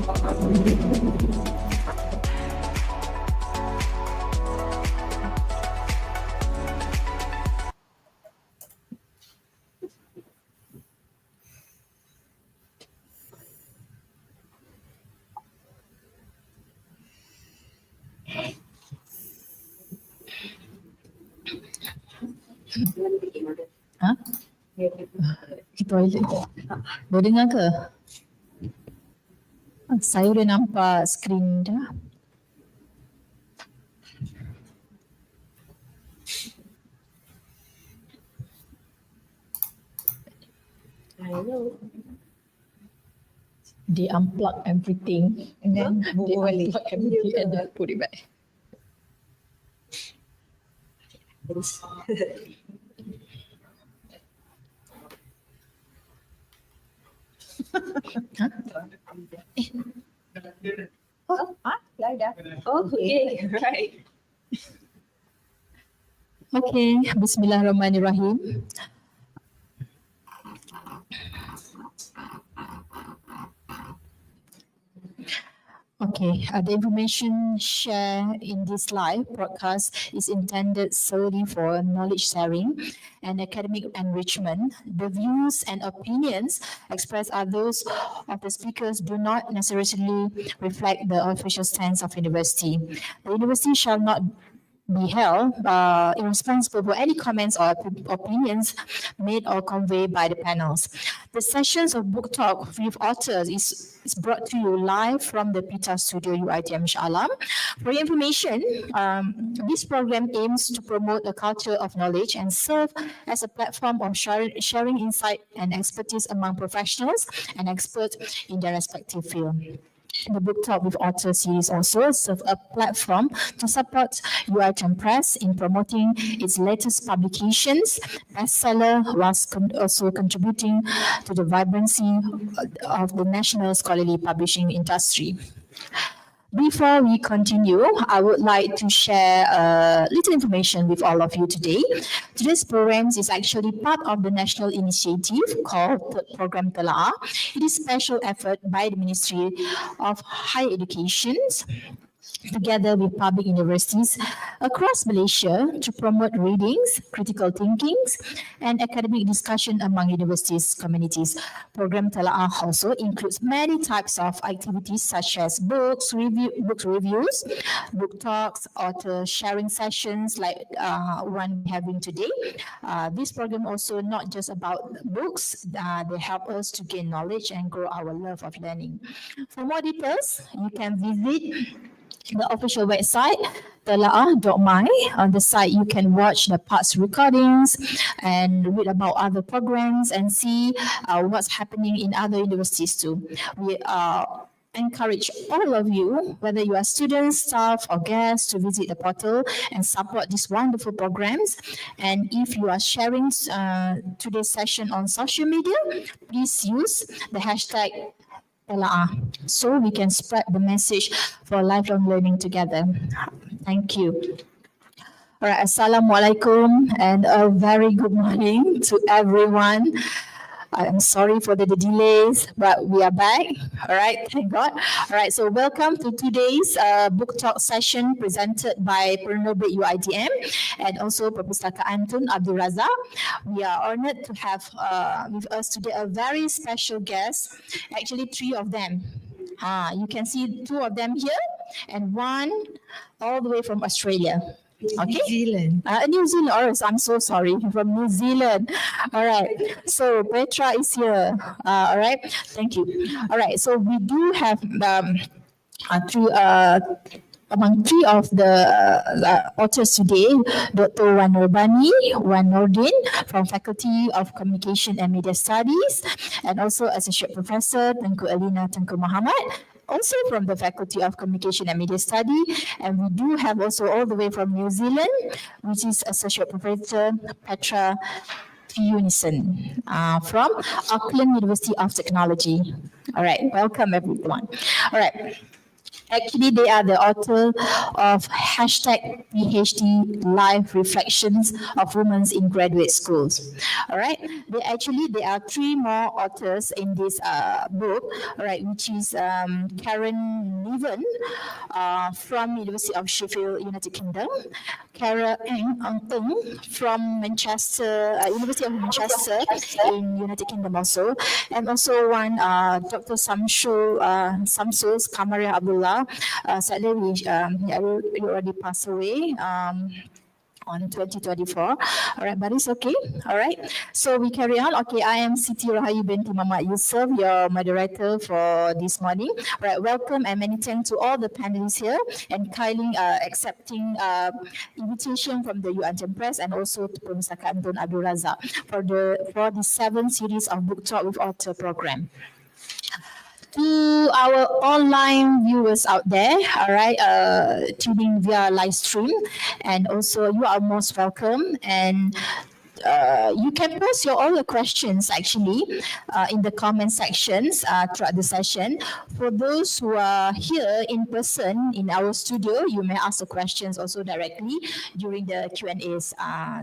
Ha? Ke toilet. Boleh dengar ke? Saya dah nampak skrin dah. They unplug everything and then they unplug everything and then put it back. Okay, right. Okay, Bismillahirrahmanirrahim. Okay, the information shared in this live broadcast is intended solely for knowledge sharing and academic enrichment. The views and opinions expressed are those of the speakers do not necessarily reflect the official stance of university. The university shall not be held irresponsible for any comments or opinions made or conveyed by the panels. The sessions of book talk with authors is brought to you live from the Petra studio UiTM Inshallah. For your information, this program aims to promote a culture of knowledge and serve as a platform of sharing insight and expertise among professionals and experts in their respective field. The Book Talk with Author series also serves a platform to support UiTM Press in promoting its latest publications, bestseller, whilst also contributing to the vibrancy of the national scholarly publishing industry. Before we continue, I would like to share a little information with all of you today. Today's program is actually part of the national initiative called Program Telaah. It is a special effort by the Ministry of Higher Education together with public universities across Malaysia to promote readings, critical thinkings, and academic discussion among universities communities. Program Telaah also includes many types of activities such as book reviews, book talks, author sharing sessions like one we're having today. This program also not just about books, they help us to gain knowledge and grow our love of learning. For more details, you can visit the official website, telaah.my. On the site, you can watch the past recordings and read about other programs and see what's happening in other universities too. We encourage all of you, whether you are students, staff, or guests, to visit the portal and support these wonderful programs. And if you are sharing today's session on social media, please use the hashtag so we can spread the message for lifelong learning together. Thank you. All right, Assalamualaikum and a very good morning to everyone. I'm sorry for the delays, but we are back. All right, thank God. All right, so welcome to today's book talk session presented by Penerbit UiTM and also Perpustakaan Abdul Razak. We are honored to have with us today a very special guest, actually 3 of them. You can see 2 of them here and 1 all the way from Australia. Okay. New Zealand. New Zealand. All right. So I'm so sorry. From New Zealand. All right. So Petra is here. All right. Thank you. All right. So we do have among 3 of the authors today, Dr. Norbani, Noordin from Faculty of Communication and Media Studies, and also Associate Professor Tengku Elena, Tengku Mohamad, also from the Faculty of Communication and Media Study. And we do have also all the way from New Zealand, which is Associate Professor Petra Theunissen from Auckland University of Technology. All right, welcome everyone. All right. Actually, they are the author of hashtag PhD Live Reflections of Women in Graduate Schools. All right. There are three more authors in this book, all right, which is Karen Niven from University of Sheffield, United Kingdom, Kara Eng from University of Manchester in United Kingdom also, and also one Dr. Samsul Kamaria Abdullah. Sadly, he already passed away. On 2024. All right, but it's okay. All right. So we carry on. Okay, I am Siti Rohayu binti Mahamad Yusof, your moderator for this morning. All right, welcome and many thanks to all the panelists here and kindly accepting invitation from the UiTM Press and also to Perpustakaan Abdul Razak for the 7th series of Book Talk with Author program. To our online viewers out there, all right, tuning via live stream, and also you are most welcome. And you can post all your questions actually in the comment sections throughout the session. For those who are here in person in our studio, you may ask the questions also directly during the Q&A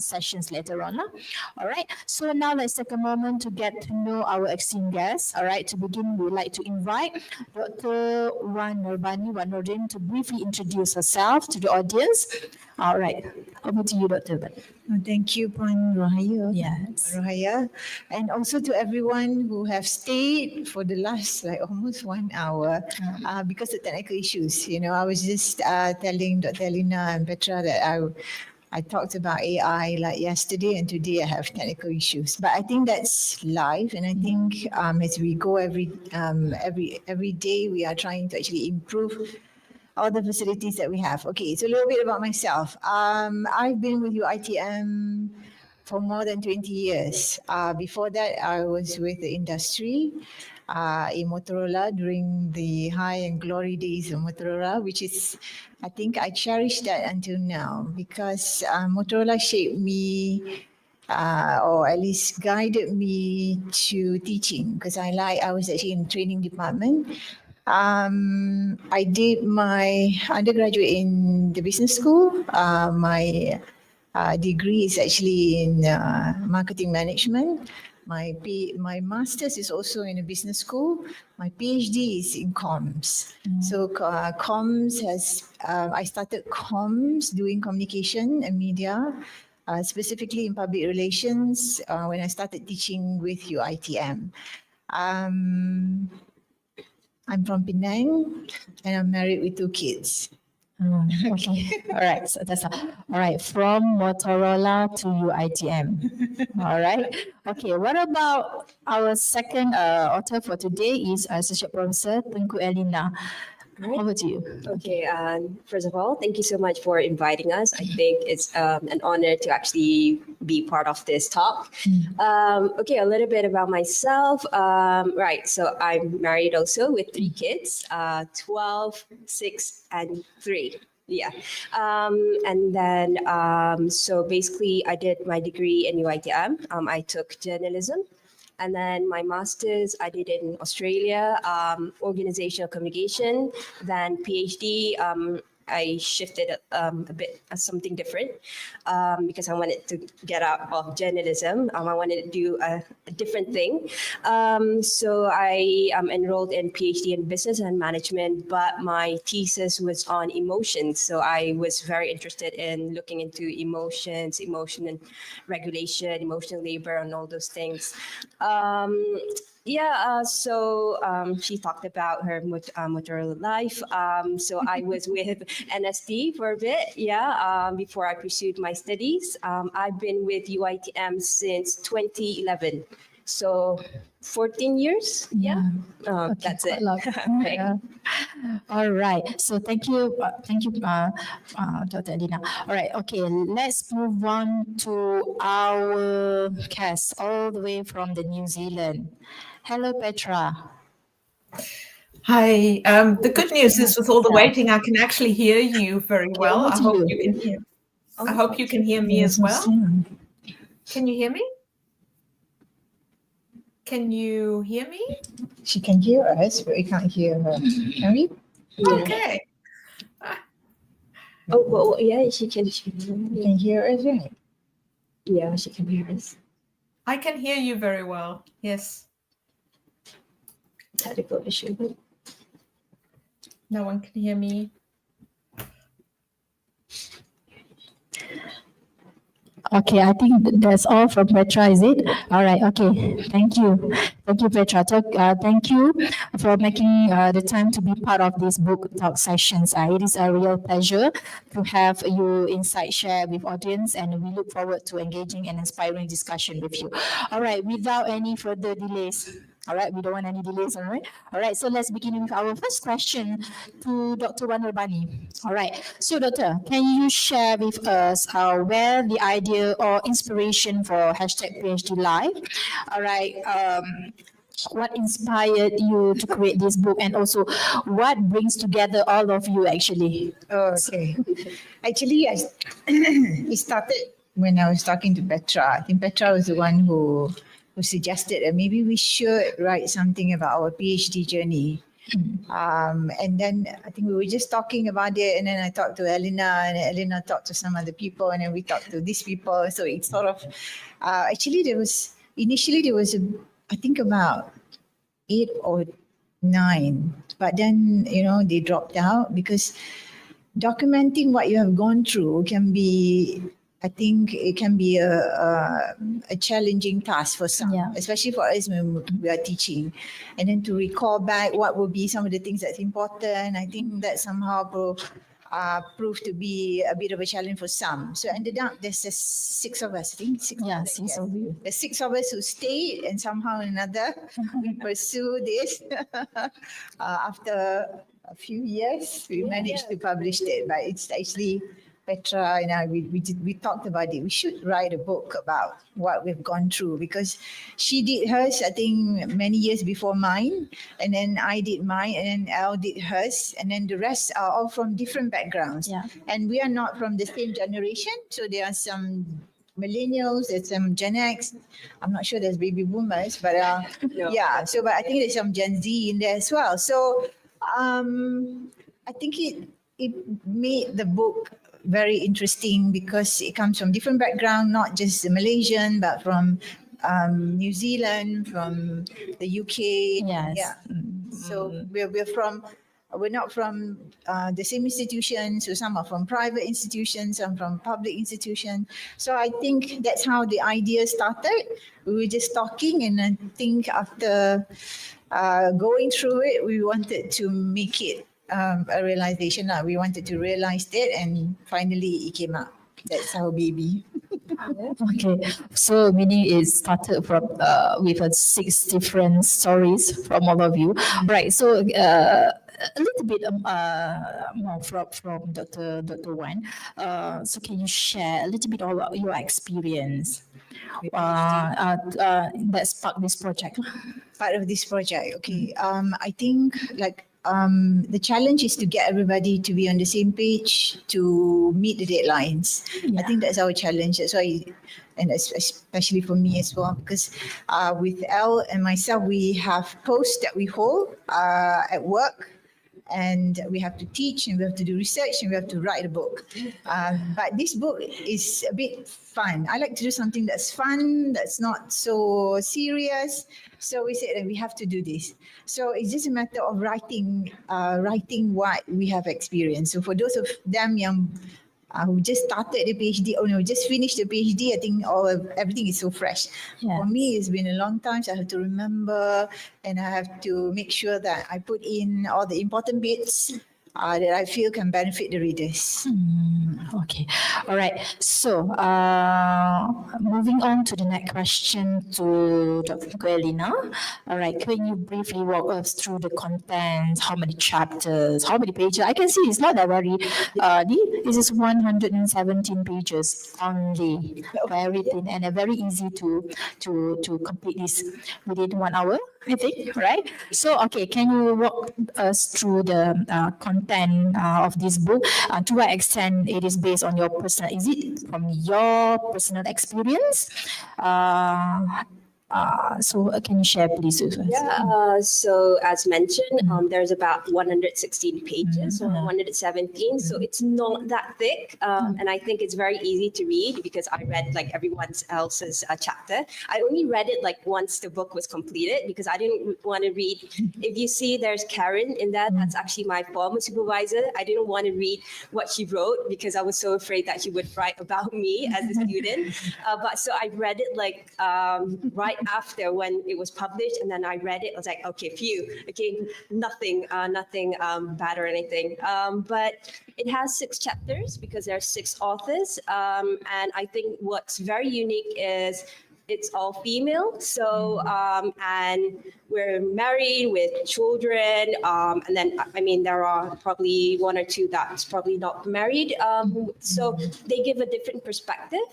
sessions later on. All right. So now let's take a moment to get to know our esteemed guests. All right. To begin, we'd like to invite Dr. Norbani Noordin to briefly introduce herself to the audience. All right. Over to you, Dr. Thank you, Puan Rohayu. Yes. Rohaya. And also to everyone who have stayed for the last almost 1 hour because of technical issues. You know, I was just telling Dr. Elena and Petra that I talked about AI like yesterday, and today I have technical issues. But I think that's life, and I think as we go every day, we are trying to actually improve all the facilities that we have. Okay, so a little bit about myself. I've been with UiTM for more than 20 years. Before that, I was with the industry in Motorola during the high and glory days of Motorola, which is, I think I cherish that until now because Motorola shaped me or at least guided me to teaching because I was actually in the training department. I did my undergraduate in the business school. My degree is actually in marketing management. My master's is also in a business school. My PhD is in comms. So comms I started comms doing communication and media, specifically in public relations when I started teaching with UiTM. I'm from Penang and I'm married with 2 kids. Okay. All right. So that's all right. From Motorola to UiTM. All right. Okay. What about our second author for today is Associate Professor Tengku Elena. Over to you. Okay. First of all, thank you so much for inviting us. I think it's an honor to actually be part of this talk. Okay, a little bit about myself. Right. So I'm married also with 3 kids, 12, 6, and 3. Yeah. And then, so basically I did my degree in UiTM. I took journalism. And then my master's, I did in Australia, organizational communication. Then PhD, I shifted a bit something different because I wanted to get out of journalism. I wanted to do a different thing. So I enrolled in PhD in business and management, but my thesis was on emotions. So I was very interested in looking into emotions, emotion and regulation, emotional labor, and all those things. So she talked about her Motorola life. So I was with NSD for a bit, before I pursued my studies. I've been with UiTM since 2011. So 14 years? Yeah. Okay, That's it. Okay. Yeah. All right. So thank you, Dr. Elena. All right. Okay. Let's move on to our guest all the way from the New Zealand. Hello, Petra. Hi. The good news is, with all the waiting, I can actually hear you very well. I hope you can hear. I hope you can hear me as well. Can you hear me? Can you hear me? She can hear us, but we can't hear her. Can we? Okay. Oh, well, yeah, she can. You can hear us, right? Yeah, she can hear us. I can hear you very well. Yes. Technical issue. No one can hear me. Okay, I think that's all from Petra, is it? All right, okay. Thank you. Thank you, Petra. Thank you for making the time to be part of these book talk sessions. It is a real pleasure to have you inside share with audience, and we look forward to engaging and inspiring discussion with you. All right, without any further delays. All right, we don't want any delays, all right? All right, so let's begin with our first question to Dr. Norbani. All right, so Doctor, can you share with us where the idea or inspiration for #PhD Live? All right, what inspired you to create this book, and also what brings together all of you actually? Okay. Actually, it started when I was talking to Petra. I think Petra was the one who suggested that maybe we should write something about our PhD journey. And then I think we were just talking about it, and then I talked to Elena, and Elena talked to some other people, and then we talked to these people. So it's sort of, actually initially there was I think about 8 or 9, but then, they dropped out because documenting what you have gone through can be, I think it can be a challenging task for some, especially for us when we are teaching. And then to recall back what will be some of the things that's important, I think that somehow proved to be a bit of a challenge for some. So ended up there's 6 of us, I think. 6 of you. There's 6 of us who stayed, and somehow or another we pursue this. After a few years, we managed to publish it, but it's actually Petra and I, we talked about it. We should write a book about what we've gone through, because she did hers, I think, many years before mine, and then I did mine, and then Elle did hers, and then the rest are all from different backgrounds. And we are not from the same generation, so there are some millennials, there's some Gen X. I'm not sure there's baby boomers, but but I think there's some Gen Z in there as well. So I think it made the book very interesting because it comes from different background, not just the Malaysian, but from New Zealand, from the UK. So we're not from the same institution. So some are from private institutions, some from public institutions. So I think that's how the idea started. We were just talking, and I think after going through it, we wanted to make it a realization. We wanted to realize it, and finally it came out. That's our baby. Okay, so meaning it started from with 6 different stories from all of you, right? So a little bit more from Dr. Wan. So can you share a little bit about your experience that sparked this project? Part of this project, okay. I think the challenge is to get everybody to be on the same page to meet the deadlines. I think that's our challenge. That's why, and especially for me as well, because with Elle and myself, we have posts that we hold at work, and we have to teach, and we have to do research, and we have to write a book. But this book is a bit fun. I like to do something that's fun, that's not so serious. So we said that we have to do this. So it's just a matter of writing what we have experienced. So for those of them who just started the PhD, just finished the PhD, I think everything is so fresh. For me, it's been a long time, so I have to remember, and I have to make sure that I put in all the important bits that I feel can benefit the readers. Okay, all right. So moving on to the next question to Dr. Elena. All right, can you briefly walk us through the content? How many chapters? How many pages? I can see it's not that very. This is 117 pages only, very thin, and very easy to complete this within 1 hour, I think, right? So, okay, can you walk us through the content of this book? To what extent it is based on your personal, is it from your personal experience? So can you share please with us? Yeah, so as mentioned, there's about 116 pages or 117, so it's not that thick, and I think it's very easy to read because I read like everyone else's chapter. I only read it like once the book was completed because I didn't want to read. If you see there's Karen in that, that's actually my former supervisor. I didn't want to read what she wrote because I was so afraid that she would write about me as a student. But so I read it like right after when it was published, and then I read it. I was like, okay, phew, okay, nothing bad or anything. But it has 6 chapters because there are 6 authors, and I think what's very unique is it's all female. So, and we're married with children. And then, I mean, there are probably 1 or 2 that's probably not married. So they give a different perspective.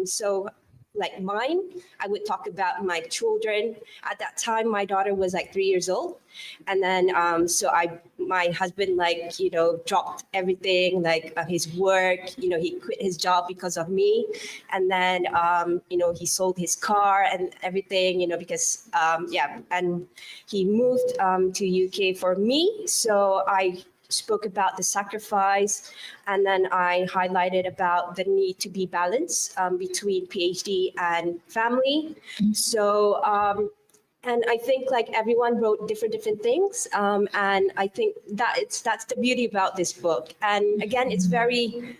So like mine, I would talk about my children. At that time, my daughter was like 3 years old. And then, so my husband, like, you know, dropped everything, like his work, you know, he quit his job because of me. And then, you know, he sold his car and everything, you know, because, and he moved to UK for me. So I spoke about the sacrifice, and then I highlighted about the need to be balanced between PhD and family. So, and I think like everyone wrote different things, and I think that's the beauty about this book. And again, it's very,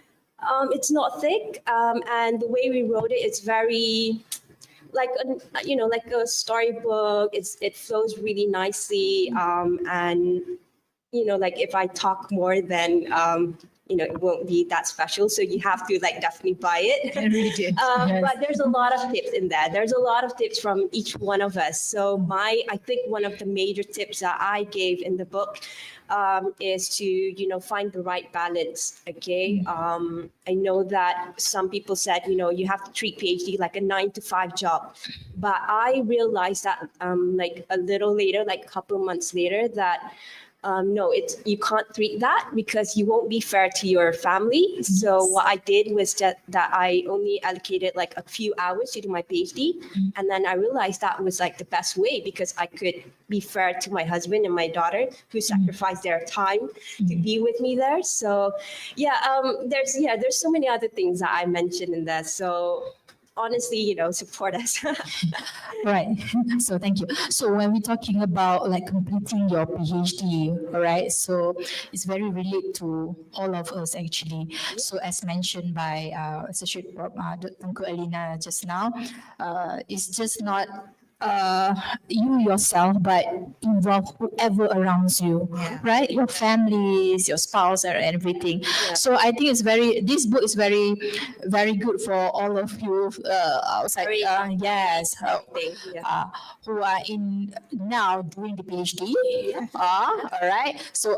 it's not thick, and the way we wrote it, it's very like you know, like a storybook. It flows really nicely, and you know, like if I talk more, then you know, it won't be that special. So you have to like definitely buy it. Read it. But there's a lot of tips in there. There's a lot of tips from each one of us. So I think one of the major tips that I gave in the book is to, you know, find the right balance. Okay. I know that some people said, you know, you have to treat PhD like a 9-to-5 job, but I realized that like a little later, like a couple months later, that no, you can't treat that because you won't be fair to your family. So what I did was that I only allocated like a few hours to do my PhD. And then I realized that was like the best way because I could be fair to my husband and my daughter who sacrificed their time to be with me there. So there's so many other things that I mentioned in there. So honestly, you know, support us. Right. So thank you. So when we're talking about like completing your PhD, all right, so it's very related to all of us actually. So as mentioned by Associate Prof. Tengku Elena just now, it's just not you yourself, but involve whoever around you, right? Your families, your spouse, and everything. So I think this book is very, very good for all of you outside. Who are in now doing the PhD. All right. So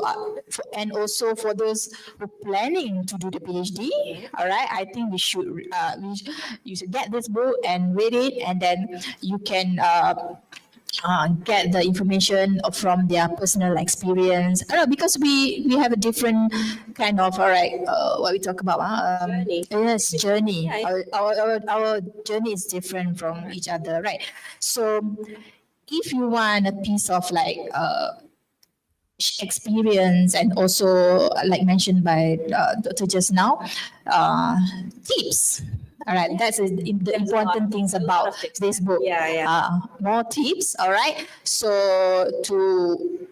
and also for those who are planning to do the PhD. All right. I think you should get this book and read it, and then you can get the information from their personal experience. I don't know, because we have a different kind of what we talk about journey. Yes, journey. Yeah. Our journey is different from each other, right? So if you want a piece of experience and also like mentioned by Dr. just now, tips. All right, that's the important things about this book. More tips. All right. So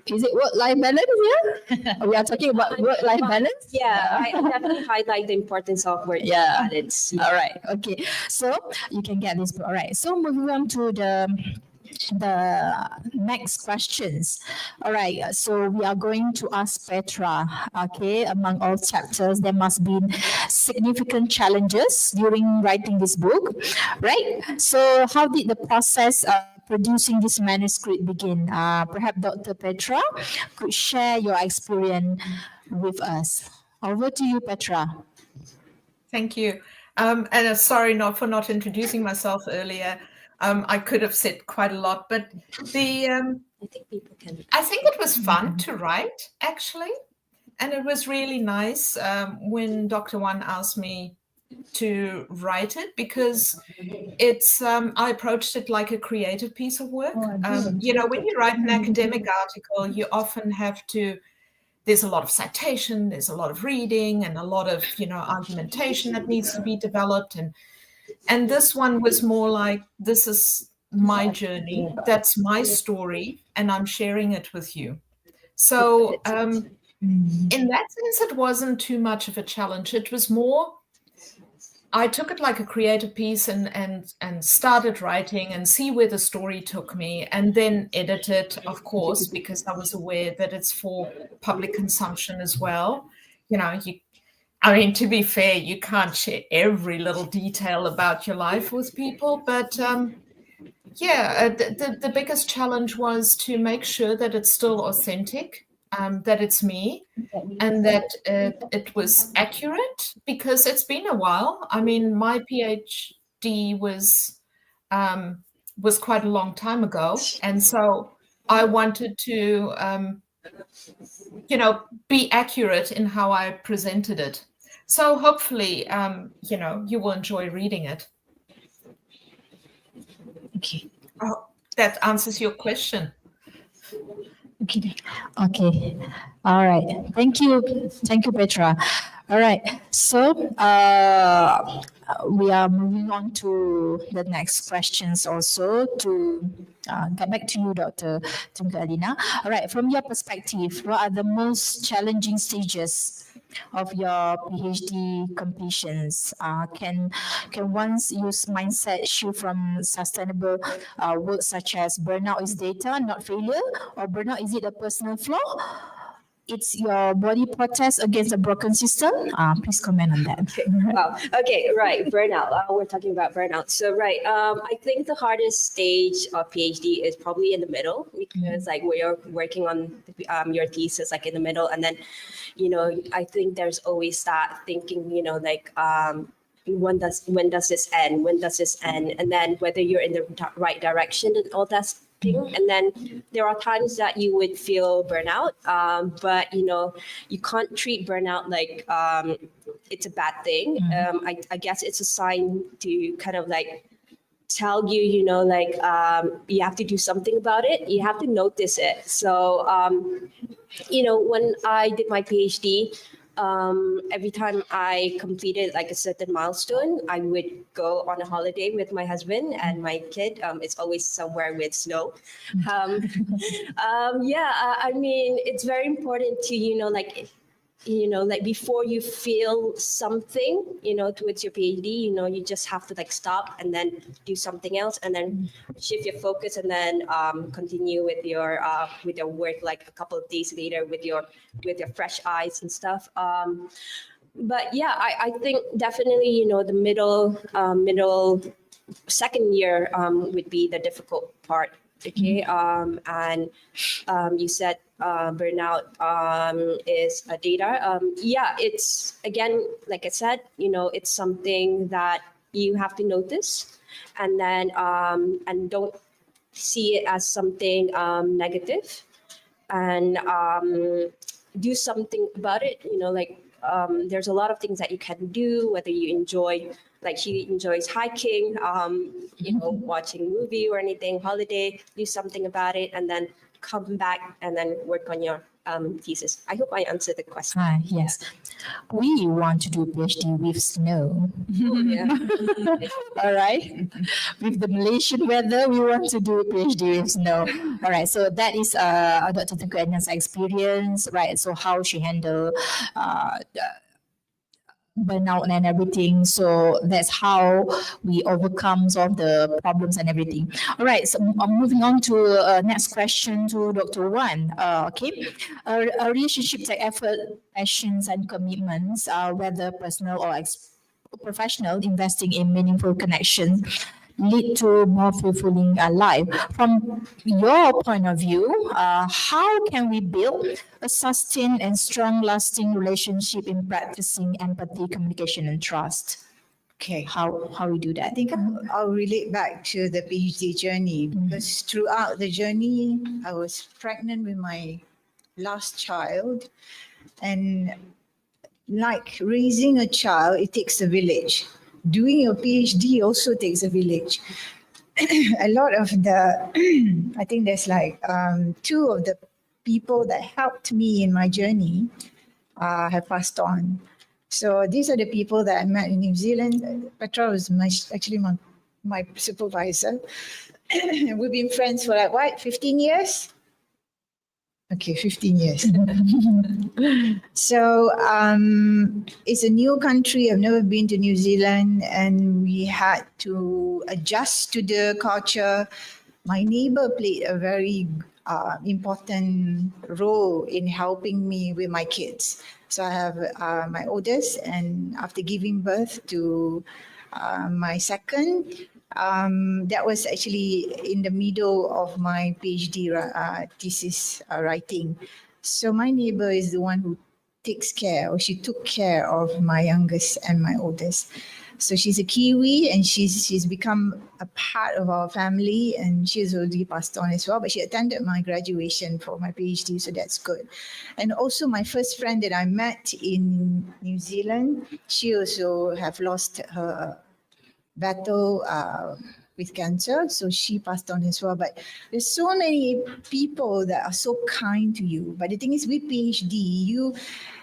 is it work-life balance here? We are talking about work-life balance. Yeah, I definitely highlight the importance of work-life balance. All right. Okay. So you can get this book. All right. So moving on to the next questions. All right, so we are going to ask Petra. Okay, among all chapters, there must be significant challenges during writing this book, right? So how did the process of producing this manuscript begin? Perhaps Dr. Petra could share your experience with us. Over to you, Petra. Thank you. And sorry for not introducing myself earlier. I could have said quite a lot, but I think it was fun to write, actually. And it was really nice when Dr. Wan asked me to write it because it's I approached it like a creative piece of work. When you write an academic article, you often have to, there's a lot of citation, there's a lot of reading and a lot of, argumentation that needs to be developed. And this one was more like, this is my journey, that's my story, and I'm sharing it with you. So in that sense, it wasn't too much of a challenge. It was more, I took it like a creative piece and started writing and see where the story took me, and then edit it, of course, because I was aware that it's for public consumption as well. To be fair, you can't share every little detail about your life with people, but the biggest challenge was to make sure that it's still authentic, that it's me, and that it was accurate, because it's been a while. I mean, my PhD was quite a long time ago, and so I wanted to, be accurate in how I presented it. So hopefully, you will enjoy reading it. Okay. Oh, that answers your question. Okay. All right. Thank you, Petra. All right. So we are moving on to the next questions also to get back to you, Dr. Tengku Elena. All right. From your perspective, what are the most challenging stages of your PhD completions? Can one's use mindset shift from sustainable work such as burnout is data, not failure, or burnout is it a personal flaw? It's your body protest against a broken system. Please comment on that. Wow. Okay. Right. Burnout. We're talking about burnout. So right. I think the hardest stage of PhD is probably in the middle, because like we're working on your thesis like in the middle, and then I think there's always that thinking, when does this end? When does this end? And then whether you're in the right direction and all that thing. And then there are times that you would feel burnout, but you can't treat burnout like it's a bad thing. I guess it's a sign to kind of like tell you, you have to do something about it. You have to notice it. So, when I did my PhD, every time I completed like a certain milestone, I would go on a holiday with my husband and my kid. It's always somewhere with snow. I mean, it's very important to, before you feel something, towards your PhD, you just have to like stop and then do something else, and then shift your focus, and then continue with your work like a couple of days later with your fresh eyes and stuff. But yeah, I think definitely, the middle second year would be the difficult part. Okay. And you said burnout is a data. It's again, like I said, it's something that you have to notice, and then and don't see it as something negative, and do something about it. There's a lot of things that you can do, whether you enjoy, like she enjoys hiking, watching a movie or anything, holiday, do something about it, and then come back and then work on your thesis. I hope I answered the question. Yes. We want to do a PhD with snow. All right. With the Malaysian weather, we want to do a PhD with snow. All right. So that is Dr. Tengku Elina's experience, right? So how she handled burnout and everything. So that's how we overcome all the problems and everything. All right. So I'm moving on to next question to Dr. Wan. Okay. A relationship take effort, passions, and commitments, whether personal or professional, investing in meaningful connections lead to more fulfilling life. From your point of view, how can we build a sustained and strong lasting relationship in practicing empathy, communication, and trust? Okay. How we do that? I think I'll relate back to the PhD journey, because throughout the journey, I was pregnant with my last child, and like raising a child, it takes a village. Doing your PhD also takes a village. A lot of the, I think there's like two of the people that helped me in my journey have passed on. So these are the people that I met in New Zealand. Petra was actually my supervisor. We've been friends for like, what, 15 years? Okay, 15 years. So it's a new country. I've never been to New Zealand, and we had to adjust to the culture. My neighbor played a very important role in helping me with my kids. So I have my oldest, and after giving birth to my second, that was actually in the middle of my PhD thesis writing. So my neighbor is the one who takes care, or she took care of my youngest and my oldest. So she's a Kiwi, and she's become a part of our family, and she's already passed on as well. But she attended my graduation for my PhD, so that's good. And also my first friend that I met in New Zealand, she also have lost her battle with cancer, so she passed on as well. But there's so many people that are so kind to you. But the thing is, with PhD,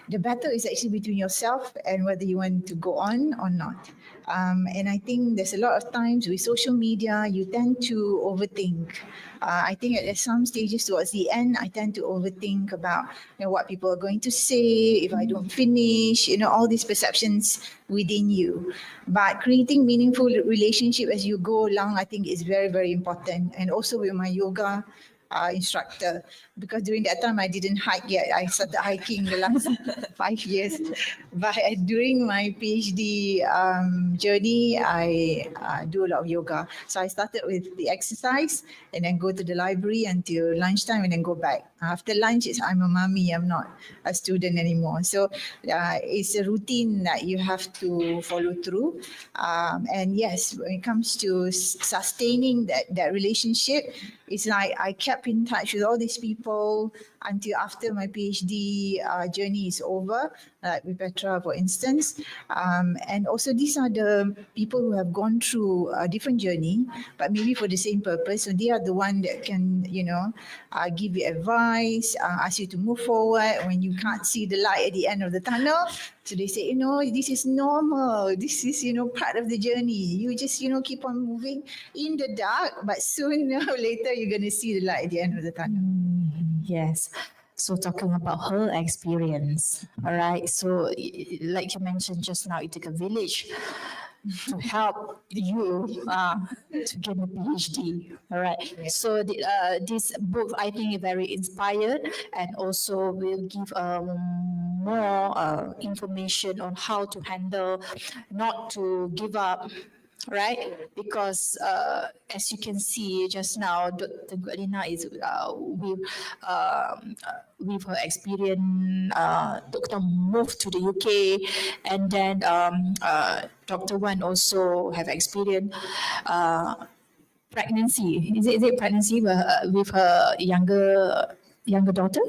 the battle is actually between yourself and whether you want to go on or not. And I think there's a lot of times with social media, you tend to overthink. I think at some stages towards the end, I tend to overthink about what people are going to say, if I don't finish, all these perceptions within you. But creating meaningful relationship as you go along, I think is very, very important. And also with my yoga instructor, because during that time I didn't hike yet. I started hiking the last 5 years. But during my PhD journey, I do a lot of yoga. So I started with the exercise and then go to the library until lunchtime and then go back. After lunch, I'm a mommy. I'm not a student anymore. So it's a routine that you have to follow through. And yes, when it comes to sustaining that relationship, it's like I kept in touch with all these people until after my PhD journey is over, like with Petra, for instance. And also these are the people who have gone through a different journey, but maybe for the same purpose. So they are the one that can, give you advice, ask you to move forward when you can't see the light at the end of the tunnel. So they say, this is normal. This is, part of the journey. You just, keep on moving in the dark, but sooner or later you're going to see the light at the end of the tunnel. Yes. So talking about her experience, all right. So like you mentioned just now, it took a village to help you to get a PhD, all right. Yeah. So this book, I think, is very inspired, and also will give more information on how to handle, not to give up. Right, because as you can see just now, Tengku Elena is with her experience. Dr. moved to the UK, and then Dr. Wan also have experience pregnancy. Is it pregnancy with her younger daughter,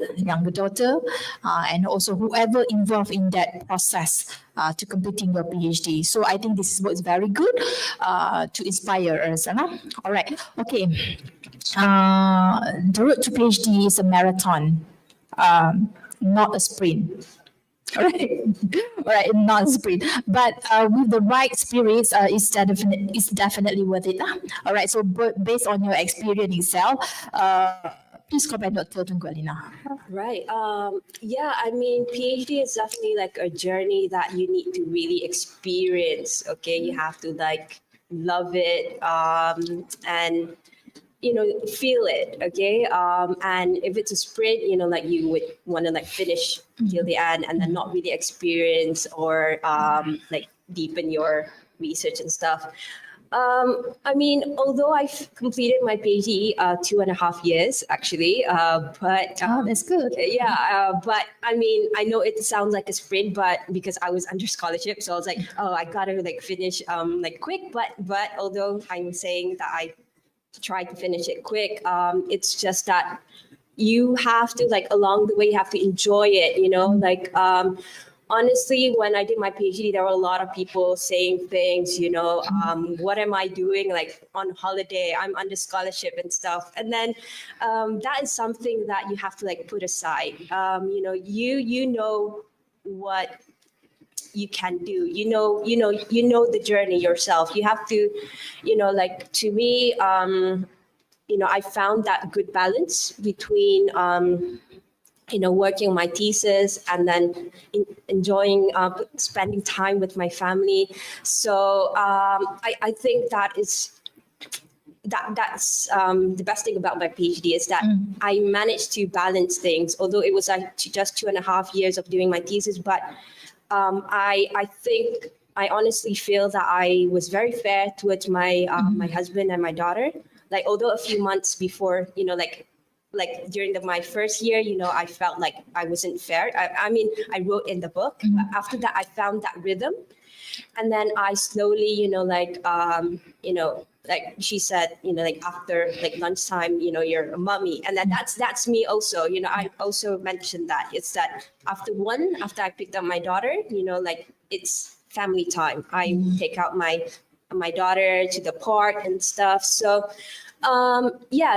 and also whoever involved in that process to completing your PhD. So I think this is very good to inspire us. All right. Okay. The road to PhD is a marathon, not a sprint. All right, not sprint, but with the right spirits, it's definitely worth it. All right, so based on your experience itself, please comment, Dr. Tengku Elena. Right. Yeah, I mean, PhD is definitely like a journey that you need to really experience. Okay, you have to like love it and feel it. Okay. And if it's a sprint, like you would want to like finish till the end and then not really experience or like deepen your research and stuff. I mean, although I've completed my PhD 2.5 years actually, but that's good. Yeah, but I mean, I know it sounds like a sprint, but because I was under scholarship, so I was like, oh, I gotta like finish like quick. But although I'm saying that I tried to finish it quick, it's just that you have to like along the way you have to enjoy it. Like honestly, when I did my PhD, there were a lot of people saying things, what am I doing, like on holiday, I'm under scholarship and stuff. And then that is something that you have to like put aside. You know what you can do, you know the journey yourself. You have to, like to me, I found that good balance between working on my thesis and then enjoying spending time with my family. So I think that's the best thing about my PhD is that I managed to balance things, although it was just 2.5 years of doing my thesis. But I think I honestly feel that I was very fair towards my my husband and my daughter. Like, although a few months before, like during my first year, I felt like I wasn't fair. I mean, I wrote in the book, but after that, I found that rhythm. And then I slowly, like she said, like after like lunchtime, you're a mommy. And then that's me also, I also mentioned that. It's that after I picked up my daughter, like it's family time. I take out my daughter to the park and stuff. So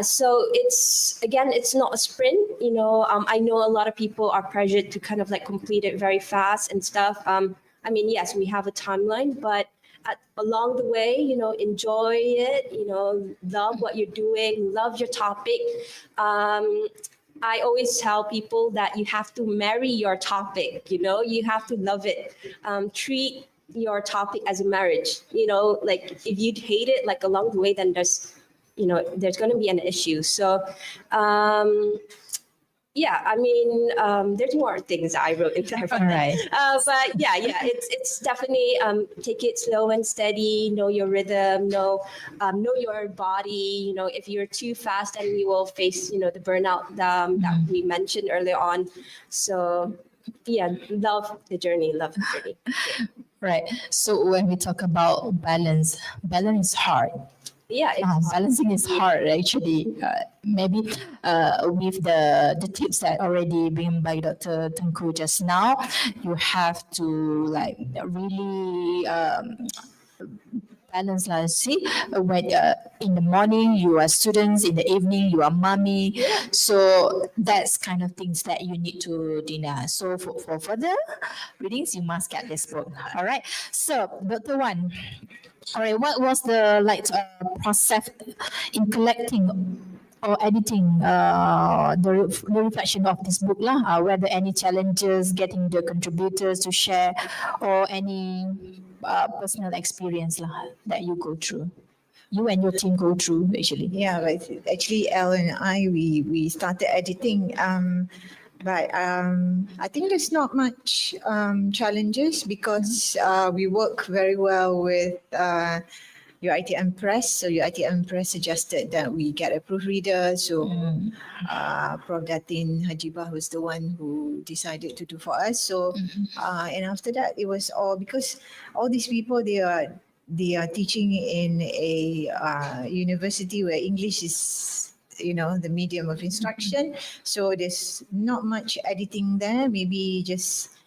so it's not a sprint, I know a lot of people are pressured to kind of like complete it very fast and stuff. I mean, yes, we have a timeline, but along the way, enjoy it, love what you're doing, love your topic. I always tell people that you have to marry your topic, you have to love it. Treat your topic as a marriage, like if you hate it, like along the way, then there's going to be an issue. So, I mean, there's more things I wrote in there. All right. But it's definitely take it slow and steady. Know your rhythm. Know your body. If you're too fast, then you will face the burnout that we mentioned earlier on. So, love the journey. Right. So when we talk about balance is hard. Yeah, balancing is hard actually. Maybe with the tips that already been by Dr. Tengku just now, you have to like really balance. See, when in the morning you are students, in the evening you are mommy. So that's kind of things that you need to dinner. So for further readings, you must get this book. All right. So Dr. Wan. All right, what was the process in collecting or editing the reflection of this book lah? Were there any challenges getting the contributors to share or any personal experience lah that you go through? You and your team go through actually. Yeah, but actually, Elle and I, we started editing. But I think there's not much challenges because we work very well with UiTM Press. So UiTM Press suggested that we get a proofreader. So Prof. Datin Hajibah was the one who decided to do for us. So and after that, it was all because all these people, they are teaching in a university where English is the medium of instruction. So there's not much editing there, maybe just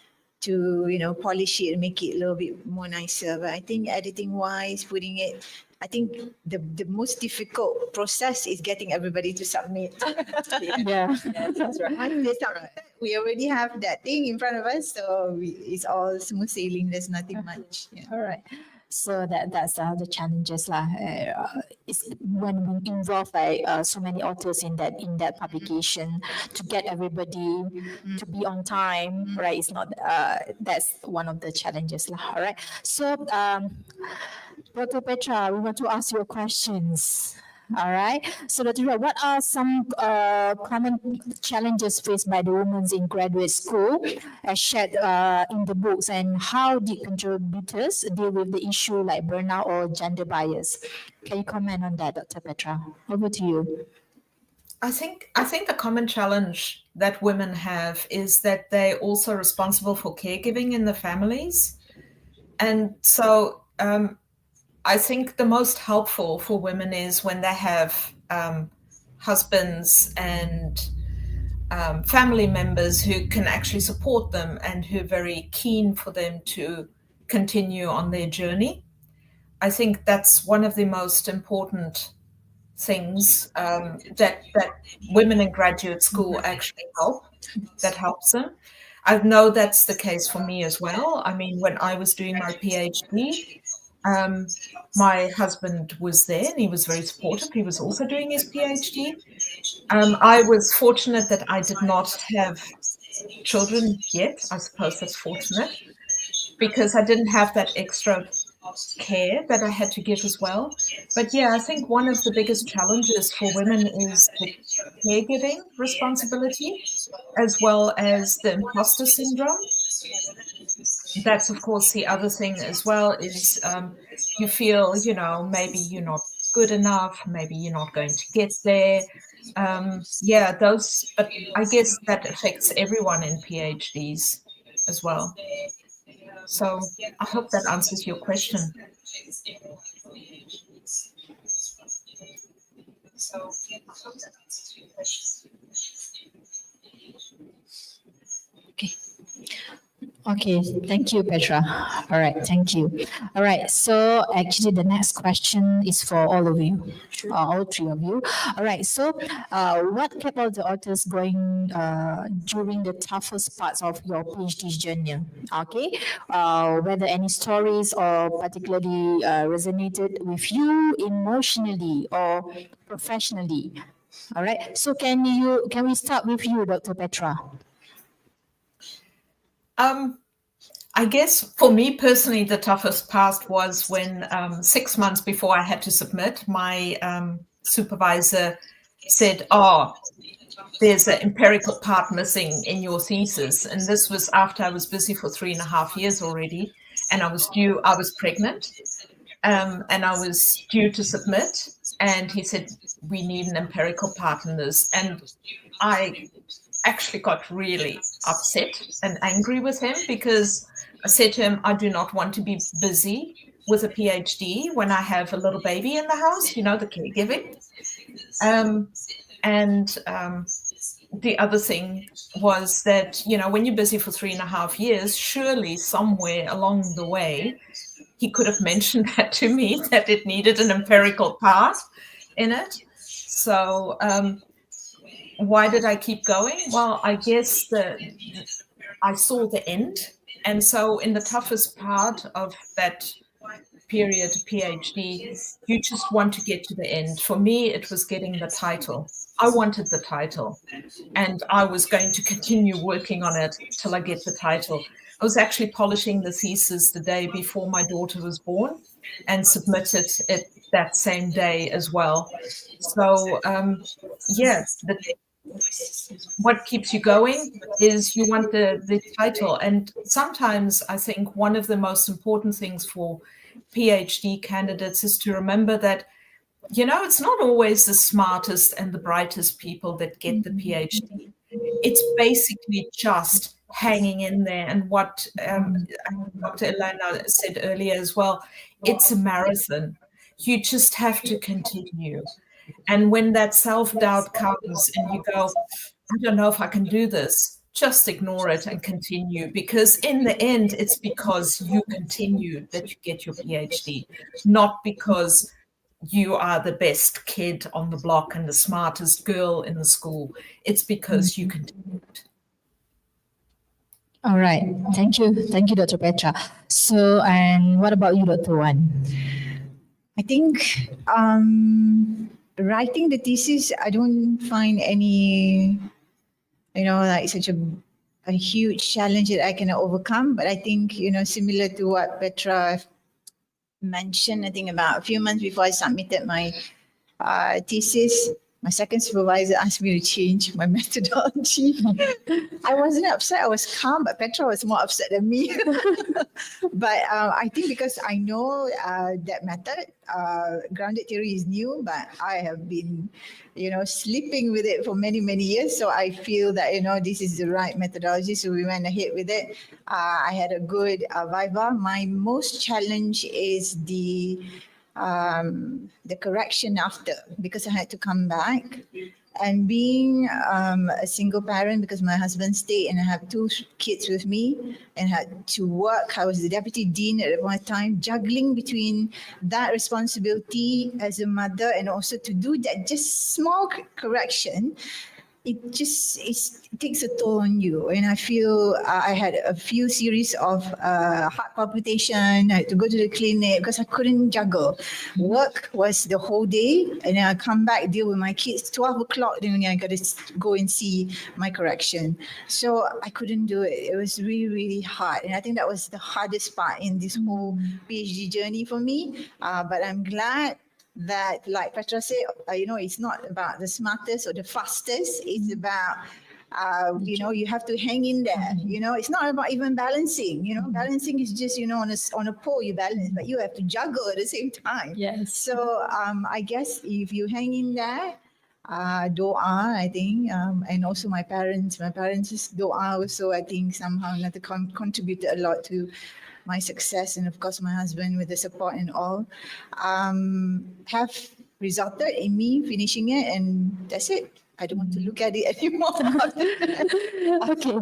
to, polish it and make it a little bit more nicer. But I think editing wise, putting it, I think the most difficult process is getting everybody to submit. Yeah. That's right. Once they start, we already have that thing in front of us. So it's all smooth sailing. There's nothing much. Yeah. All right. So that's the challenges lah. It's when we involve so many authors in that publication to get everybody to be on time, right? It's not that's one of the challenges lah. All right. So Dr. Petra, we want to ask you questions. All right. So, Dr. Petra, what are some common challenges faced by the women in graduate school as shared in the books, and how did contributors deal with the issue like burnout or gender bias? Can you comment on that, Dr. Petra? Over to you. I think the common challenge that women have is that they're also responsible for caregiving in the families. And so I think the most helpful for women is when they have husbands and family members who can actually support them and who are very keen for them to continue on their journey. I think that's one of the most important things that women in graduate school actually helps them. I know that's the case for me as well. I mean, when I was doing my PhD, my husband was there and he was very supportive. He was also doing his PhD. I was fortunate that I did not have children yet. I suppose that's fortunate because I didn't have that extra care that I had to give as well. But yeah, I think one of the biggest challenges for women is the caregiving responsibility as well as the imposter syndrome. That's, of course, the other thing as well is you feel, maybe you're not good enough, maybe you're not going to get there. But I guess that affects everyone in PhDs as well. So I hope that answers your question. Okay, thank you, Petra. All right, thank you. All right, so actually the next question is for all of you, all three of you. All right, so what kept all the authors going during the toughest parts of your PhD journey? Okay, whether any stories or particularly resonated with you emotionally or professionally. All right, so can we start with you, Dr. Petra? I guess for me personally, the toughest part was when 6 months before I had to submit, my supervisor said, there's an empirical part missing in your thesis. And this was after I was busy for 3.5 years already. And I was pregnant and I was due to submit. And he said, we need an empirical part in this. And I actually got really upset and angry with him because I said to him, I do not want to be busy with a PhD when I have a little baby in the house, the caregiving. The other thing was that, when you're busy for 3.5 years, surely somewhere along the way, he could have mentioned that to me, that it needed an empirical part in it. So why did I keep going? Well, I guess I saw the end. And so in the toughest part of that period, PhD, you just want to get to the end. For me, it was getting the title. I wanted the title and I was going to continue working on it till I get the title. I was actually polishing the thesis the day before my daughter was born and submitted it that same day as well. So, what keeps you going is you want the title. And sometimes I think one of the most important things for PhD candidates is to remember that, it's not always the smartest and the brightest people that get the PhD. It's basically just hanging in there. And what Dr. Elena said earlier as well, it's a marathon. You just have to continue. And when that self-doubt comes and you go, I don't know if I can do this, just ignore it and continue, because in the end, it's because you continue that you get your PhD, not because you are the best kid on the block and the smartest girl in the school. It's because you continue. All right. Thank you. Thank you, Dr. Petra. So, and what about you, Dr. Wan? I think writing the thesis, I don't find any, like such a huge challenge that I can overcome. But I think, similar to what Petra mentioned, I think about a few months before I submitted my thesis, my second supervisor asked me to change my methodology. I wasn't upset, I was calm, but Petra was more upset than me. But I think because I know that method, grounded theory is new, but I have been, sleeping with it for many, many years. So I feel that, this is the right methodology. So we went ahead with it. I had a good viva. My most challenge is the correction after, because I had to come back And being a single parent, because my husband stayed and I have 2 kids with me and had to work. I was the deputy dean at one time, juggling between that responsibility as a mother and also to do that just small correction. It takes a toll on you. And I feel I had a few series of heart palpitation. I had to go to the clinic because I couldn't juggle. Work was the whole day, and then I come back, deal with my kids. 12 o'clock, then I got to go and see my correction. So I couldn't do it. It was really, really hard. And I think that was the hardest part in this whole PhD journey for me. But I'm glad that, like Petra said, it's not about the smartest or the fastest. It's about, you have to hang in there. It's not about even balancing. Balancing is just, on a pole you balance, but you have to juggle at the same time. Yes. So I guess if you hang in there, doa, I think, and also my parents' doa also, I think somehow contributed a lot to my success, and of course my husband with the support and all, have resulted in me finishing it, and that's it. I don't want to look at it anymore. Okay.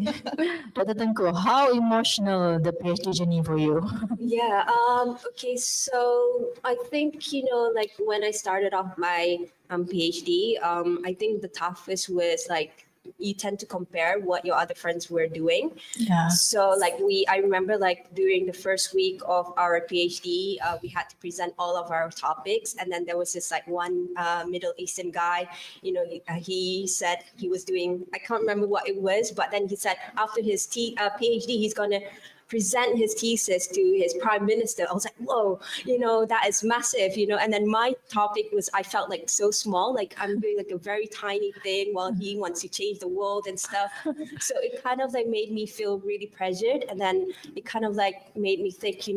Dr. Tengku, how emotional the PhD journey for you? Yeah. Okay. So I think, like when I started off my PhD, I think the toughest was like you tend to compare what your other friends were doing. Yeah. So like I remember like during the first week of our PhD, we had to present all of our topics. And then there was this like one Middle Eastern guy, he said he was doing, I can't remember what it was, but then he said after his PhD, he's going to present his thesis to his prime minister. I was like, whoa, that is massive, and then my topic was, I felt like so small, like I'm doing like a very tiny thing while he wants to change the world and stuff. So it kind of like made me feel really pressured. And then it kind of like made me think,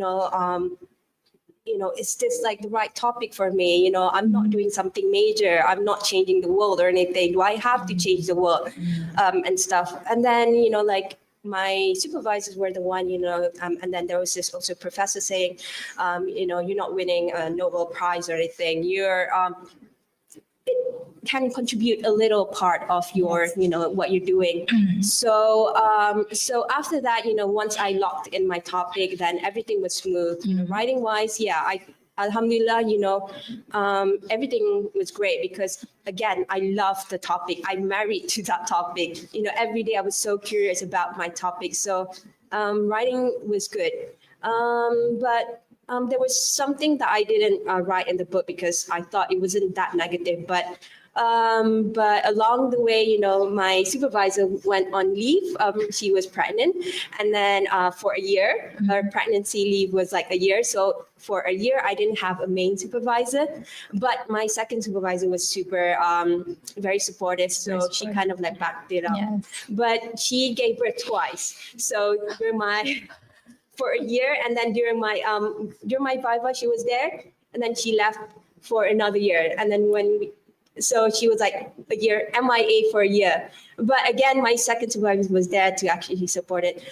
is this like the right topic for me? I'm not doing something major. I'm not changing the world or anything. Do I have to change the world and stuff? And then, like, my supervisors were the one, and then there was this also professor saying, you're not winning a Nobel Prize or anything. It can contribute a little part of your, what you're doing. So after that, once I locked in my topic, then everything was smooth. Writing wise, Alhamdulillah, everything was great because, again, I loved the topic. I'm married to that topic. Every day I was so curious about my topic. So writing was good. But there was something that I didn't write in the book because I thought it wasn't that negative. But along the way, my supervisor went on leave. She was pregnant. And then for a year, her pregnancy leave was like a year. So for a year, I didn't have a main supervisor. But my second supervisor was super, very supportive. So she kind of like backed it up. Yes. But she gave birth twice. So for a year, and then during my viva, she was there. And then she left for another year. And then so she was like a year MIA for a year. But again, my second supervisor was there to actually support it.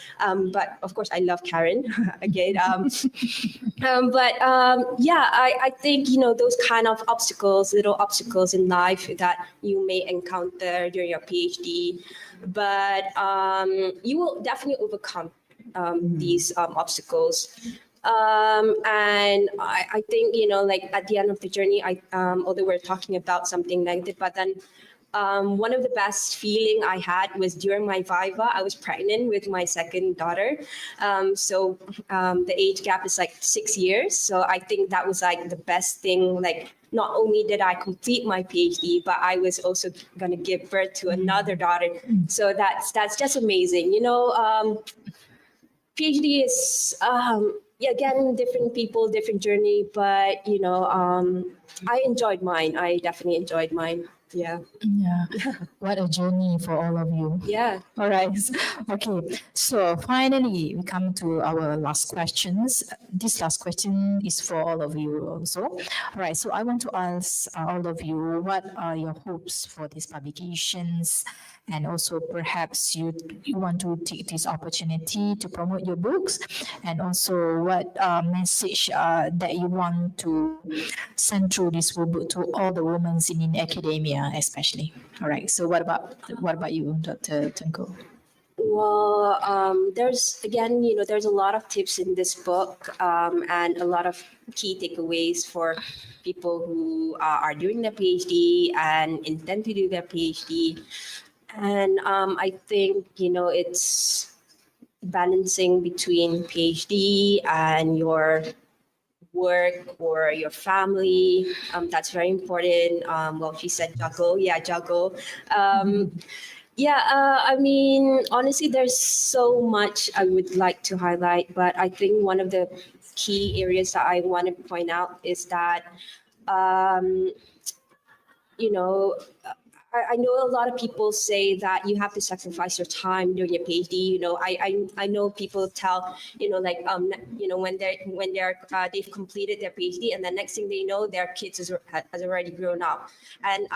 But of course, I love Karen again. I think, those kind of little obstacles in life that you may encounter during your PhD, but you will definitely overcome these obstacles. And I think, like at the end of the journey, although we're talking about something negative, but then one of the best feeling I had was during my viva. I was pregnant with my second daughter. So the age gap is like 6 years. So I think that was like the best thing. Like, not only did I complete my PhD, but I was also going to give birth to another daughter. So that's just amazing. PhD is, again, different people, different journey, but, I enjoyed mine. I definitely enjoyed mine. Yeah. Yeah. What a journey for all of you. Yeah. All right. Okay. So finally, we come to our last questions. This last question is for all of you also. All right. So I want to ask all of you, what are your hopes for these publications? and also perhaps you want to take this opportunity to promote your books, and also what message that you want to send through this book to all the women in academia, especially. All right. So what about you, Dr. Tengku? Well, there's a lot of tips in this book, and a lot of key takeaways for people who are doing their PhD and intend to do their PhD. And I think, it's balancing between PhD and your work or your family. That's very important. Well, she said juggle. Yeah, juggle. I mean, honestly, there's so much I would like to highlight, but I think one of the key areas that I want to point out is that, I know a lot of people say that you have to sacrifice your time during your PhD. I know people tell, when they've completed their PhD, and the next thing they know, their kids has already grown up, and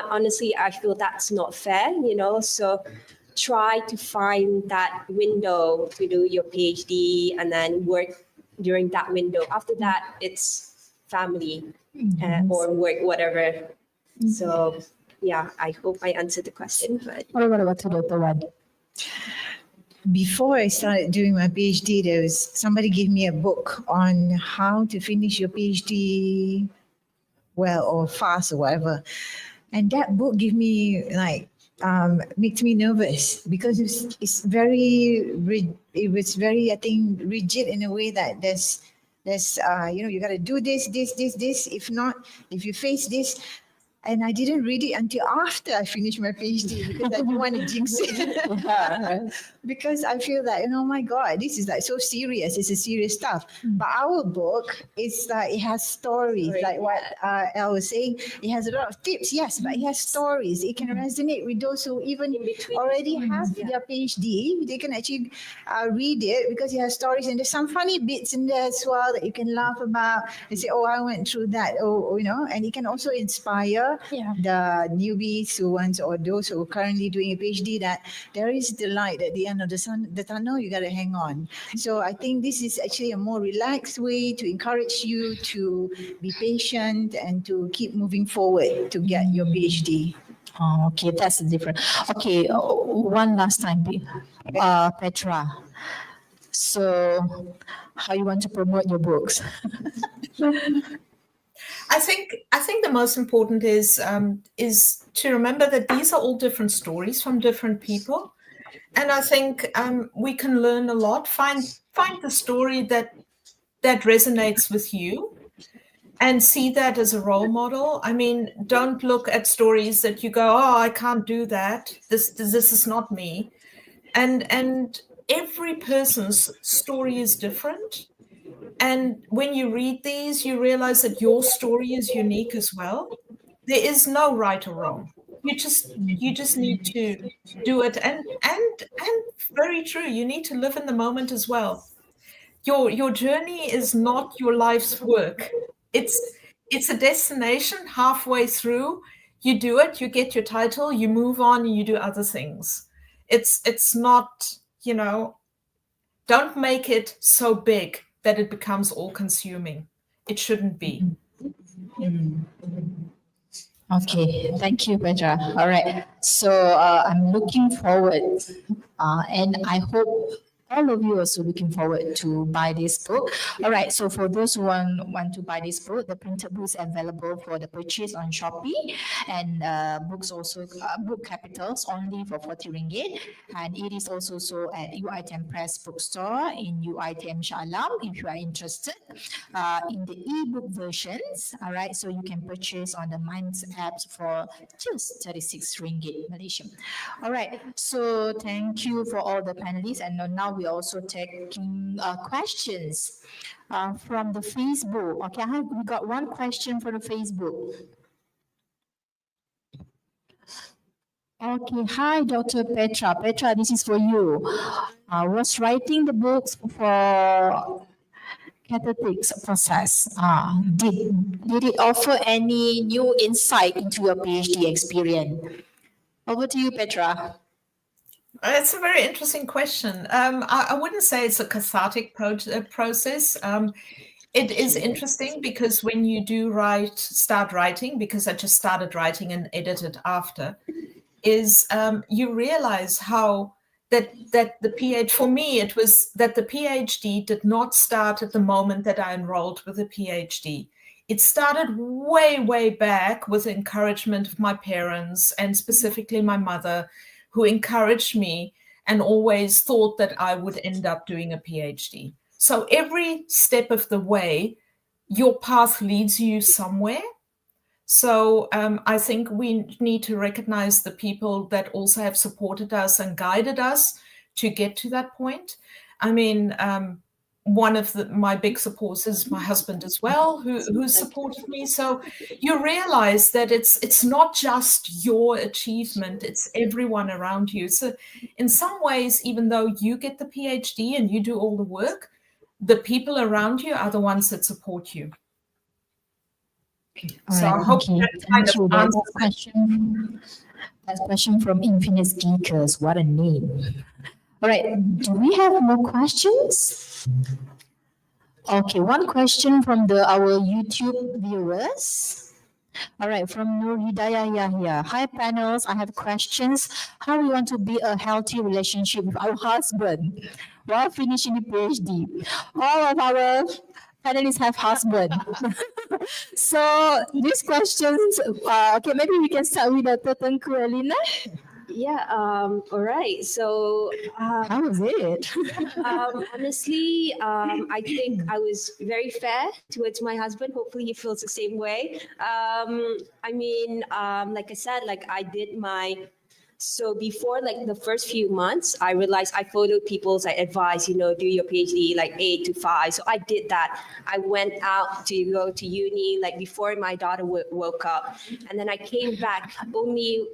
honestly, I feel that's not fair. So try to find that window to do your PhD and then work during that window. After that, it's family or work, whatever. So, yeah, I hope I answered the question. But what about you, Dr. Wadi? Before I started doing my PhD, there was somebody gave me a book on how to finish your PhD well or fast or whatever. And that book gave me makes me nervous because it was very, I think, rigid in a way that there's you got to do this. If not, if you face this. And I didn't read it until after I finished my PhD because I didn't want to jinx it. Because I feel that, oh my God, this is like so serious. It's a serious stuff. But our book is like, it has stories, like what Elle was saying. It has a lot of tips, yes, but it has stories. It can resonate with those who even already have their PhD. They can actually read it because it has stories. And there's some funny bits in there as well that you can laugh about. They say, oh, I went through that. And it can also inspire the newbies or those who are currently doing a PhD that there is the light at the end of the tunnel. You got to hang on. So I think this is actually a more relaxed way to encourage you to be patient and to keep moving forward to get your PhD. Oh, okay, that's different. Okay, one last time, Petra. So, how you want to promote your books? I think the most important is to remember that these are all different stories from different people, and I think we can learn a lot. Find the story that resonates with you, and see that as a role model. I mean, don't look at stories that you go, oh, I can't do that. This is not me, and every person's story is different. And when you read these, you realize that your story is unique as well. There is no right or wrong. You just need to do it. And very true, you need to live in the moment as well. Your journey is not your life's work. It's a destination. Halfway through, you do it, you get your title, you move on, and you do other things. It's not, don't make it so big that it becomes all-consuming. It shouldn't be. Okay, thank you, Petra. All right, so I'm looking forward, and I hope all of you also looking forward to buy this book. All right, so for those who want to buy this book, the printed book is available for the purchase on Shopee, and books also book capitals only for 40 ringgit, and it is also sold at UiTM Press Bookstore in UiTM Shah Alam if you are interested in the ebook versions. All right, so you can purchase on the Minds apps for just 36 ringgit Malaysian. All right, so thank you for all the panelists, and now we're also taking questions from the Facebook. Okay, we got one question for the Facebook. Okay, hi, Dr. Petra. Petra, this is for you. Was writing the books for cathartic process. Did it offer any new insight into your PhD experience? Over to you, Petra. It's a very interesting question. I wouldn't say it's a cathartic process. It is interesting because when you do start writing, because I just started writing and edited after, you realize how that the for me, it was that the PhD did not start at the moment that I enrolled with a PhD. It started way, way back with encouragement of my parents and specifically my mother, who encouraged me and always thought that I would end up doing a PhD. So every step of the way, your path leads you somewhere. So I think we need to recognize the people that also have supported us and guided us to get to that point. I mean, one of my big supports is my husband as well, who supported me. So you realize that it's not just your achievement, it's everyone around you. So in some ways, even though you get the PhD and you do all the work, the people around you are the ones that support you. All so right, I hope okay. that kind Thank you. of answers Last question from Infinite Geekers. What a name. All right, do we have more questions? Okay, one question from our YouTube viewers. All right, from Nur Hidayah Yahya. Hi panels, I have questions. How we want to build a healthy relationship with our husband while finishing the PhD? All of our panelists have husband. So these questions, okay, maybe we can start with the Tengku, Elena. Yeah, all right. So, How was it? honestly, I think I was very fair towards my husband. Hopefully, he feels the same way. I mean, like I said, like I did so before like the first few months, I realized I followed people's advice, do your PhD like 8 to 5. So I did that. I went out to go to uni like before my daughter woke up. And then I came back only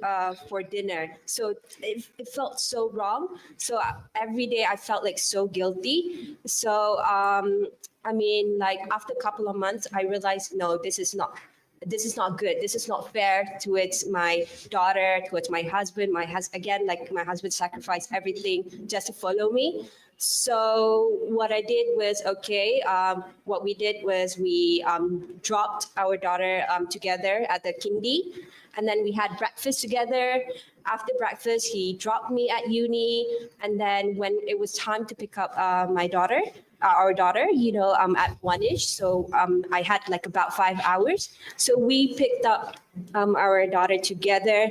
for dinner. So it felt so wrong. So every day I felt like so guilty. So, I mean, like after a couple of months, I realized, no, this is not good. This is not fair towards my daughter, towards my husband. Again, like my husband sacrificed everything just to follow me. So what I did was, what we did was we dropped our daughter together at the kindy, and then we had breakfast together. After breakfast, he dropped me at uni, and then when it was time to pick up our daughter, at 1-ish. So I had like about 5 hours. So we picked up our daughter together.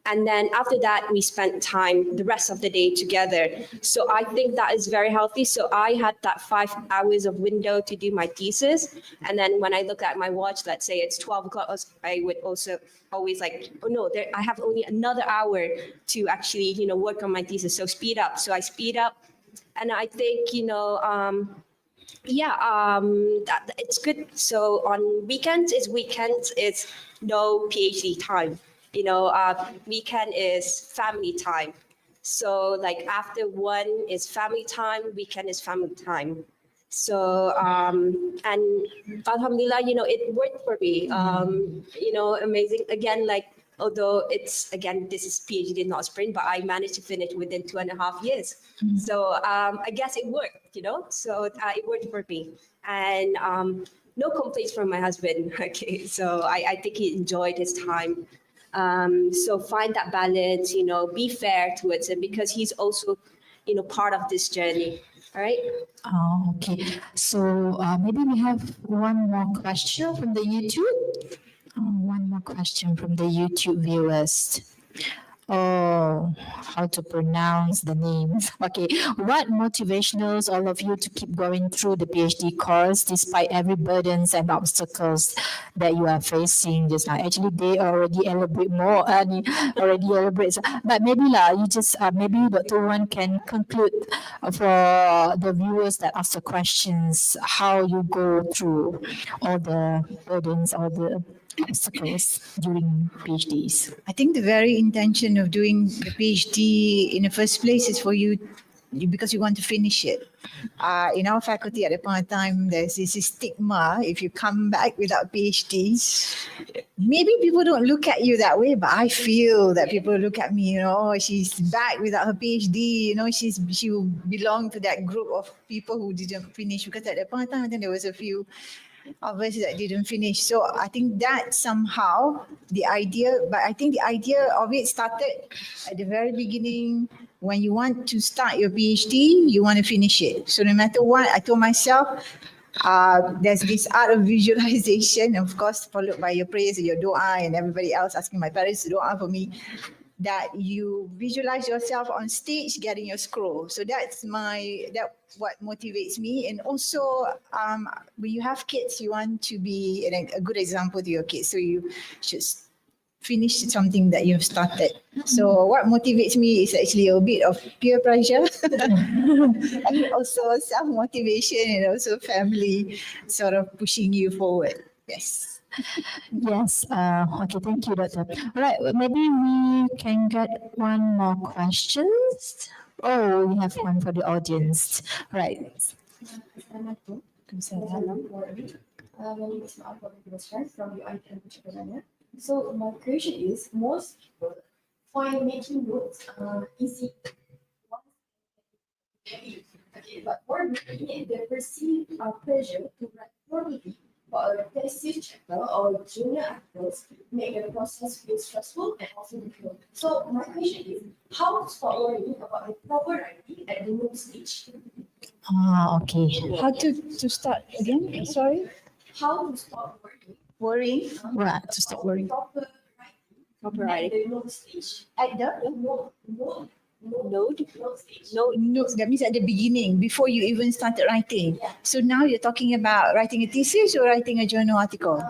And then after that, we spent time the rest of the day together. So I think that is very healthy. So I had that 5 hours of window to do my thesis. And then when I look at my watch, let's say it's 12 o'clock, I would also always like, oh no, I have only another hour to actually, work on my thesis. So speed up. So I speed up. And I think, it's good. So on weekends, it's no PhD time. Weekend is family time. So like after 1 is family time, weekend is family time. So, and alhamdulillah, it worked for me. Amazing. Again, like, although this is PhD, not sprint, but I managed to finish within 2.5 years. Mm-hmm. So I guess it worked, so it worked for me. And no complaints from my husband. Okay, so I think he enjoyed his time. So find that balance, be fair towards him because he's also, part of this journey. All right. Oh, okay. So maybe we have one more question from the YouTube. One more question from the YouTube viewers. Oh, how to pronounce the names. Okay. What motivationals all of you to keep going through the PhD course despite every burdens and obstacles that you are facing just now? Actually, they already elaborate more. But maybe you just, maybe Dr. Wan can conclude for the viewers that ask the questions, how you go through all the burdens, all the obstacles during PhDs. I think the very intention of doing the PhD in the first place is for you because you want to finish it. In our faculty at the point of time, there's this stigma. If you come back without PhD, maybe people don't look at you that way, but I feel that people look at me, she's back without her PhD, she will belong to that group of people who didn't finish, because at that point of time, I think there was a few of us that didn't finish. So I think that somehow the idea, but I think the idea of it started at the very beginning. When you want to start your PhD, you want to finish it. So no matter what, I told myself, there's this art of visualization, of course, followed by your prayers and your dua and everybody else asking my parents to dua for me, that you visualize yourself on stage getting your scroll. So that's what motivates me. And also when you have kids, you want to be a good example to your kids. So you should finish something that you've started. So what motivates me is actually a bit of peer pressure and also self-motivation, and also family sort of pushing you forward. Yes. Yes. Okay. Thank you, Doctor. All right. Maybe we can get one more question. Oh, we have one for the audience. Right. My name is Mahamad from UiTM. So my question is, most people find making notes easy. Okay, but for me, they perceive pressure to write formally for a thesis chapter or junior articles, make the process feel stressful and also difficult. So my question is, how to start worrying about the proper writing at the note stage? Okay. How to start again? Sorry? How to start Worrying? Right. To stop worrying. proper writing at the note stage? At the Node stage. No, that means at the beginning, before you even started writing. So now you're talking about writing a thesis or writing a journal article?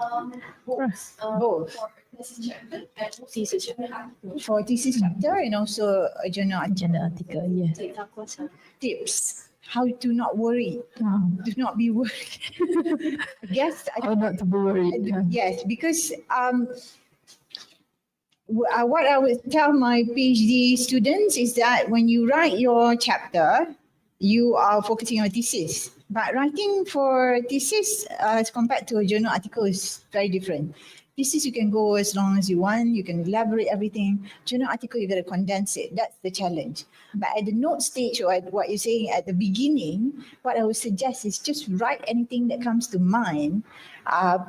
Both. Both. For thesis chapter and also journal article. For thesis chapter and also a journal Article. Yeah. tips. How to not worry. Do not be worried. Yes, How not to be worried. yes, because what I would tell my PhD students is that when you write your chapter, you are focusing on thesis. But writing for thesis as compared to a journal article is very different. Thesis, you can go as long as you want, you can elaborate everything. Journal article, you got to condense it. That's the challenge. But at the note stage, or at what you're saying at the beginning, what I would suggest is just write anything that comes to mind,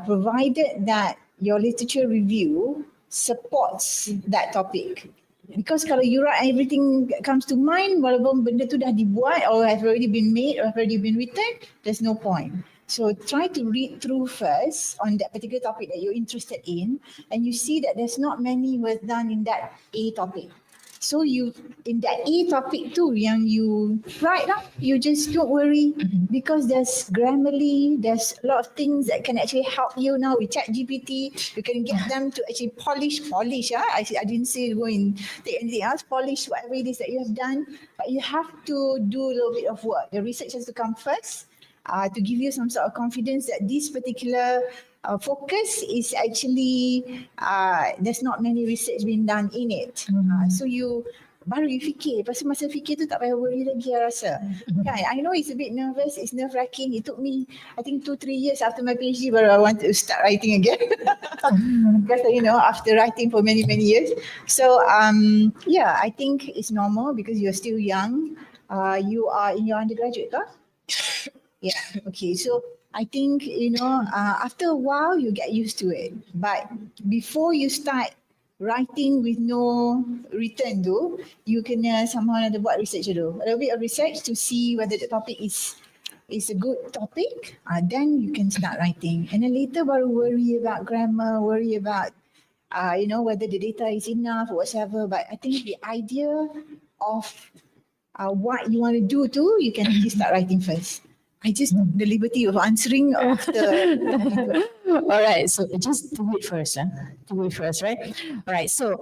provided that your literature review supports that topic. Because kalau you write everything that comes to mind, walaupun benda tu dah dibuat or have already been made or have already been written, there's no point. So try to read through first on that particular topic that you're interested in, and you see that there's not many was done in that A topic. So you, in that A topic too, yang you write lah, you just don't worry because there's Grammarly, there's a lot of things that can actually help you now with ChatGPT. You can get them to actually polish. I didn't say go and take anything else, polish whatever it is that you have done, but you have to do a little bit of work. The research has to come first to give you some sort of confidence that this particular focus is actually, there's not many research being done in it. So you baru you fikir, lepas tu masa fikir tu tak payah worry lagi I rasa. Kan? I know it's a bit nervous, it's nerve-wracking. It took me, I think 2-3 years after my PhD baru I want to start writing again. Because after writing for many years. So yeah, I think it's normal because you're still young. You are in your undergraduate, huh? Yeah, okay. So I think, after a while, you get used to it. But before you start writing with no written though, you can somehow ada buat research dulu. A little bit of research to see whether the topic is a good topic. Then you can start writing. And then later baru worry about grammar, worry about, whether the data is enough or whatever. But I think the idea of what you want to do too, you can actually start writing first. I just took the liberty of answering after. All right, so just do it first. Do it first, right? All right, so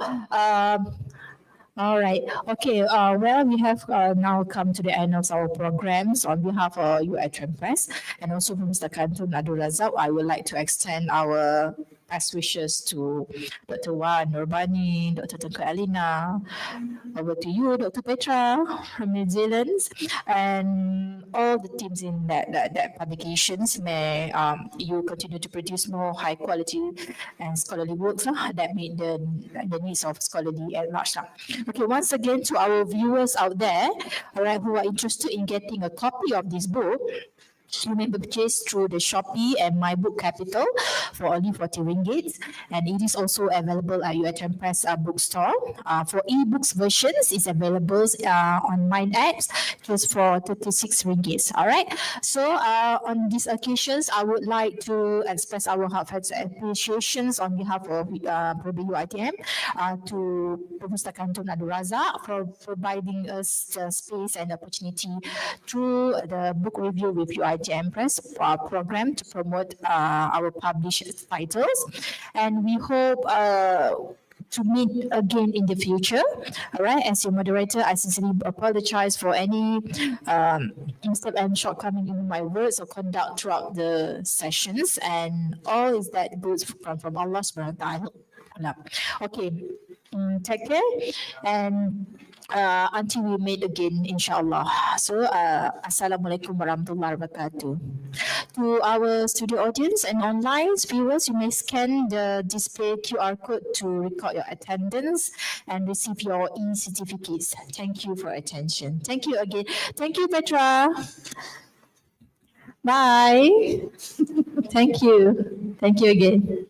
all right, okay. Well, we have now come to the end of our programs. On behalf of UiTM Press and also from Mr. Kantun Abdul Razak, I would like to extend our best wishes to Dr. Wan, Norbani, Dr. Tengku Elena. Over to you, Dr. Petra from New Zealand, and all the teams in that publications. May you continue to produce more high quality and scholarly works that meet the needs of scholarly at large. Okay, once again to our viewers out there, all right, who are interested in getting a copy of this book, you may purchase through the Shopee and My Book Capital for only 40 ringgit. And it is also available at UiTM Press bookstore. For ebooks versions, it's available on Mind Apps just for 36 ringgit. All right. So on these occasions, I would like to express our heartfelt appreciations on behalf of UiTM to Perpustakaan Tun Abdul Razak for providing us the space and opportunity through the book review with UiTM Press program to promote our published titles, and we hope to meet again in the future. All right, as your moderator, I sincerely apologize for any mistake and shortcoming in my words or conduct throughout the sessions, and all is that goes from Allah Subhanahu wa Ta'ala. Okay, take care, and until we meet again, inshallah. So, Assalamualaikum warahmatullahi wabarakatuh. To our studio audience and online viewers, you may scan the display QR code to record your attendance and receive your e-certificates. Thank you for attention. Thank you again. Thank you, Petra. Bye. Thank you. Thank you again.